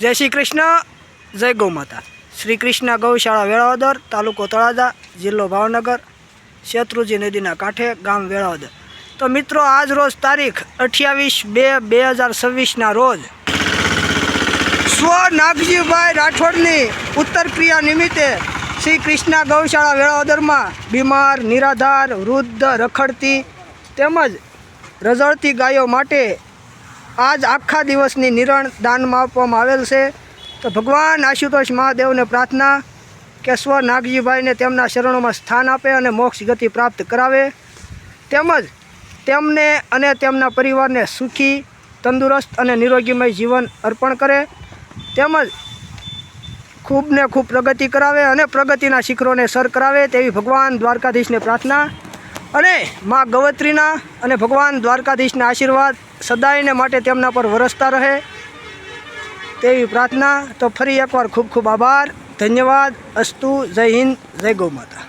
જય શ્રી કૃષ્ણ, જય ગૌ માતા। શ્રી કૃષ્ણ ગૌશાળા વેળાવદર, તાલુકો તળાજા, જિલ્લો ભાવનગર, શેત્રુંજી નદીના કાંઠે, ગામ વેળાવદર। તો મિત્રો, આજ રોજ તારીખ 28/2/2026ના રોજ સ્વ નાગજીભાઈ રાઠોડની ઉત્તર ક્રિયા નિમિત્તે શ્રી કૃષ્ણ ગૌશાળા વેળાવદરમાં બીમાર, નિરાધાર, વૃદ્ધ, રખડતી તેમજ રઝળતી ગાયો માટે આજ આખા દિવસની નિરણ દાનમાં આપવામાં આવેલ છે। તો ભગવાન આશુતોષ મહાદેવને પ્રાર્થના કે સ્વ નાગજીભાઈને તેમના શરણોમાં સ્થાન આપે અને મોક્ષ ગતિ પ્રાપ્ત કરાવે, તેમજ તેમને અને તેમના પરિવારને સુખી, તંદુરસ્ત અને નિરોગીમય જીવન અર્પણ કરે, તેમજ ખૂબને ખૂબ પ્રગતિ કરાવે અને પ્રગતિના શિખરોને સર કરાવે તેવી ભગવાન દ્વારકાધીશને પ્રાર્થના અને મા ગવત્રીના અને ભગવાન દ્વારકાધીશના આશીર્વાદ સદાયને માટે તેમના પર વરસતા રહે તેવી પ્રાર્થના। તો ફરી એકવાર ખૂબ ખૂબ આભાર, ધન્યવાદ, અસ્તુ, જય હિન્દ, જય ગૌ માતા।